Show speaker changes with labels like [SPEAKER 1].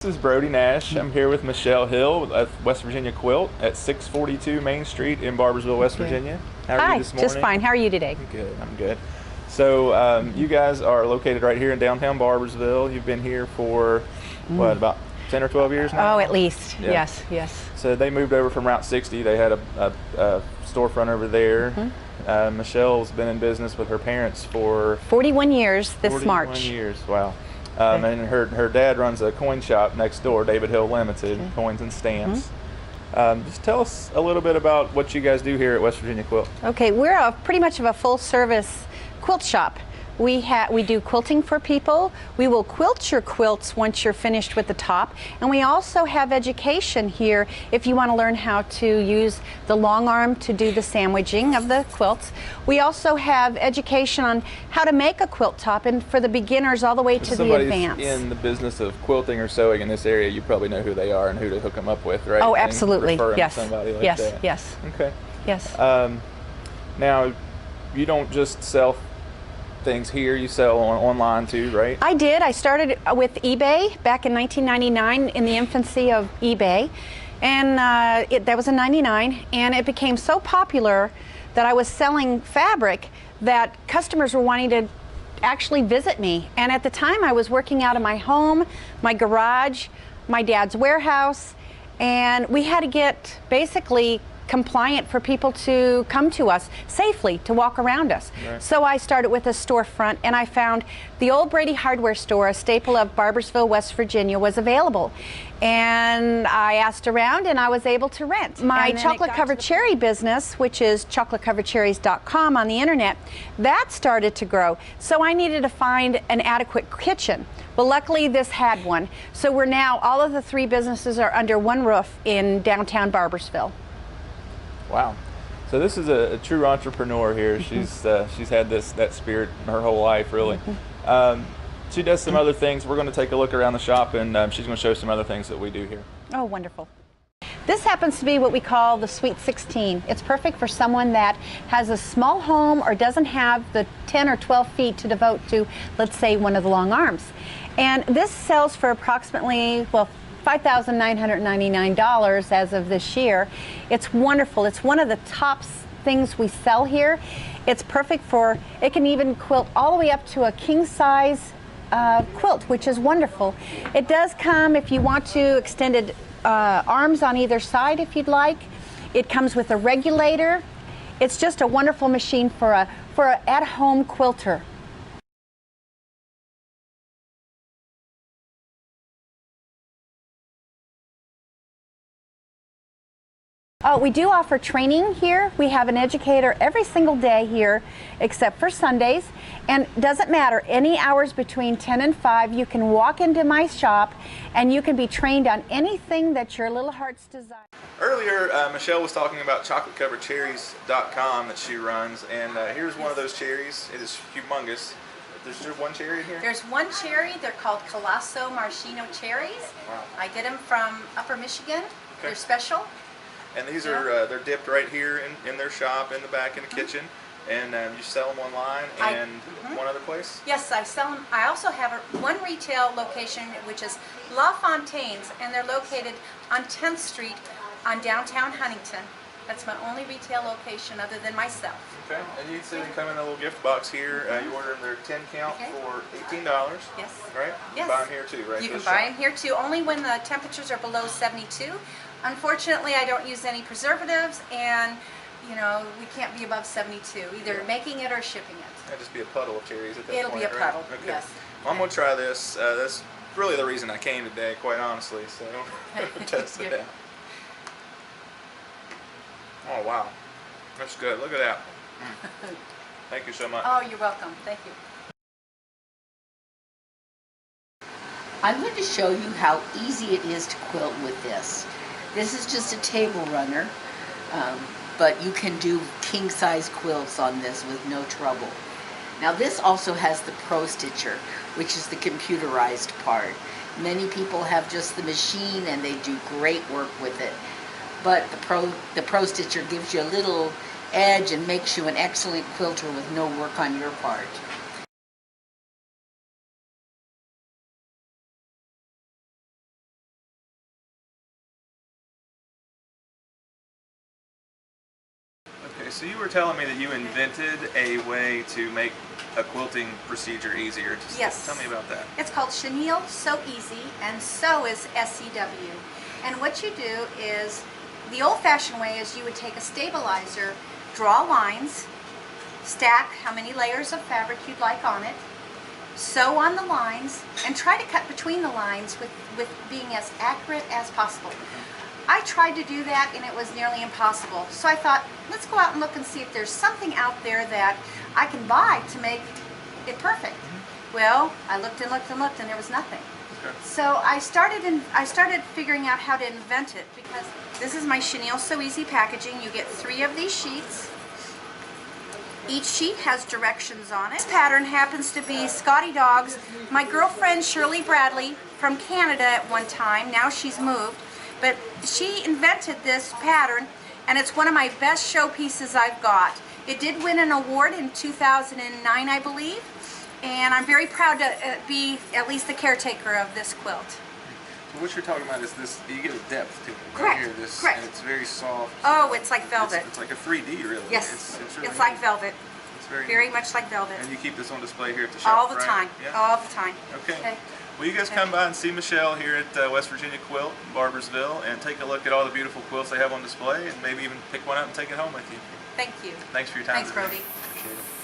[SPEAKER 1] This is Brody Nash. I'm here with Michelle Hill at West Virginia Quilt at 642 Main Street in Barboursville, West Virginia. How are you this morning?
[SPEAKER 2] Just fine. How are you today?
[SPEAKER 1] I'm good. I'm good. So you guys are located right here in downtown Barboursville. You've been here for what, about 10 or 12 years now?
[SPEAKER 2] Oh, at least.
[SPEAKER 1] Yeah.
[SPEAKER 2] Yes.
[SPEAKER 1] So they moved over from Route 60. They had a storefront over there. Michelle's been in business with her parents for
[SPEAKER 2] 41 years this
[SPEAKER 1] 41
[SPEAKER 2] March.
[SPEAKER 1] years. Wow. And her dad runs a coin shop next door, David Hill Limited, coins and stamps. Just tell us a little bit about what you guys do here at West Virginia Quilt.
[SPEAKER 2] Okay, we're pretty much of a full-service quilt shop. We do quilting for people. We will quilt your quilts once you're finished with the top, and we also have education here if you want to learn how to use the long arm to do the sandwiching of the quilts. We also have education on how to make a quilt top, and for the beginners all the way to the advanced.
[SPEAKER 1] Somebody's in the business of quilting or sewing in this area, you probably know who they are and who to hook them up with, right?
[SPEAKER 2] Oh, absolutely.
[SPEAKER 1] Yes. Somebody like that.
[SPEAKER 2] Yes.
[SPEAKER 1] Okay.
[SPEAKER 2] Yes.
[SPEAKER 1] Now, you don't just sell things here, you sell online too, right?
[SPEAKER 2] I did. I started with eBay back in 1999 in the infancy of eBay, and that was in '99, and it became so popular that I was selling fabric that customers were wanting to actually visit me. And at the time I was working out of my home, my garage, my dad's warehouse, and we had to get basically compliant for people to come to us safely, to walk around us. Right. So I started with a storefront, and I found the old Brady hardware store, a staple of Barboursville, West Virginia, was available. And I asked around, and I was able to rent. My chocolate covered cherry business, which is chocolatecoveredcherries.com on the internet, that started to grow. So I needed to find an adequate kitchen. Well, luckily this had one. So we're now, all of the three businesses are under one roof in downtown Barboursville.
[SPEAKER 1] Wow. So this is a true entrepreneur here. She's had that spirit her whole life, really. She does some other things. We're going to take a look around the shop, and she's going to show some other things that we do here.
[SPEAKER 2] Oh, wonderful. This happens to be what we call the Sweet 16. It's perfect for someone that has a small home or doesn't have the 10 or 12 feet to devote to, let's say, one of the long arms. And this sells for approximately, well, $5,999 as of this year. It's wonderful. It's one of the top things we sell here. It's perfect for, it can even quilt all the way up to a king size quilt, which is wonderful. It does come, if you want to, extended arms on either side if you'd like. It comes with a regulator. It's just a wonderful machine for an at-home quilter. We do offer training here. We have an educator every single day here except for Sundays, and doesn't matter, any hours between 10 and 5 you can walk into my shop and you can be trained on anything that your little heart's desire.
[SPEAKER 1] Earlier Michelle was talking about chocolatecoveredcherries.com that she runs, and here's one of those cherries. It is humongous. There's just one cherry in here?
[SPEAKER 2] There's one cherry. They're called Colosso Maraschino cherries.
[SPEAKER 1] Wow.
[SPEAKER 2] I get them from Upper Michigan. Okay. They're special.
[SPEAKER 1] And these are they're dipped right here in their shop in the back in the kitchen, and you sell them online and one other place?
[SPEAKER 2] Yes, I sell them. I also have one retail location, which is La Fontaine's, and they're located on 10th Street on downtown Huntington. That's my only retail location other than myself.
[SPEAKER 1] Okay, and you see them come in a little gift box here. You order them, they're 10 count for $18.
[SPEAKER 2] Yes.
[SPEAKER 1] Right?
[SPEAKER 2] Yes.
[SPEAKER 1] You buy them here too, right?
[SPEAKER 2] You can buy them here too, only when the temperatures are below 72. Unfortunately, I don't use any preservatives, and you know, we can't be above 72, either making it or shipping it.
[SPEAKER 1] It'll just be a puddle of cherries at that
[SPEAKER 2] point. It'll be a puddle,
[SPEAKER 1] right? Okay.
[SPEAKER 2] yes.
[SPEAKER 1] Well, I'm going to try this. That's really the reason I came today, quite honestly, so test it out. Oh, wow. That's good. Look at that. Thank you so much.
[SPEAKER 2] Oh, you're welcome. Thank you.
[SPEAKER 3] I'm going to show you how easy it is to quilt with this. This is just a table runner, but you can do king-size quilts on this with no trouble. Now this also has the Pro Stitcher, which is the computerized part. Many people have just the machine and they do great work with it. But the Pro Stitcher gives you a little edge and makes you an excellent quilter with no work on your part.
[SPEAKER 1] so you were telling me that you invented a way to make a quilting procedure easier. Just
[SPEAKER 2] Yes.
[SPEAKER 1] tell me about that.
[SPEAKER 2] It's called Chenille Sew Easy, and sew is SEW. And what you do is, the old-fashioned way is you would take a stabilizer, draw lines, stack how many layers of fabric you'd like on it, sew on the lines, and try to cut between the lines with being as accurate as possible. I tried to do that and it was nearly impossible. So I thought, let's go out and look and see if there's something out there that I can buy to make it perfect. Well, I looked and looked and looked and there was nothing.
[SPEAKER 1] Okay.
[SPEAKER 2] So I started figuring out how to invent it, because this is my Chenille Sew Easy packaging. You get 3 of these sheets. Each sheet has directions on it. This pattern happens to be Scotty Dogs. My girlfriend Shirley Bradley from Canada at one time, now she's moved, but she invented this pattern and it's one of my best showpieces I've got. It did win an award in 2009, I believe, and I'm very proud to be at least the caretaker of this quilt.
[SPEAKER 1] So what you're talking about is this, you get a depth to it.
[SPEAKER 2] Correct,
[SPEAKER 1] Right here, this,
[SPEAKER 2] correct.
[SPEAKER 1] And it's very soft.
[SPEAKER 2] Oh, it's like velvet.
[SPEAKER 1] It's like a 3D, really.
[SPEAKER 2] Yes,
[SPEAKER 1] It's really
[SPEAKER 2] it's like
[SPEAKER 1] neat.
[SPEAKER 2] velvet.
[SPEAKER 1] It's very
[SPEAKER 2] Very
[SPEAKER 1] neat.
[SPEAKER 2] much like velvet.
[SPEAKER 1] And you keep this on display here at the shop,
[SPEAKER 2] All the
[SPEAKER 1] right?
[SPEAKER 2] time,
[SPEAKER 1] Yeah.
[SPEAKER 2] all the time.
[SPEAKER 1] Okay. Well, you guys come by and see Michelle here at West Virginia Quilt in Barboursville and take a look at all the beautiful quilts they have on display and maybe even pick one out and take it home with you.
[SPEAKER 2] Thank you.
[SPEAKER 1] Thanks for your time.
[SPEAKER 2] Thanks,
[SPEAKER 1] today.
[SPEAKER 2] Brody.
[SPEAKER 1] Appreciate it.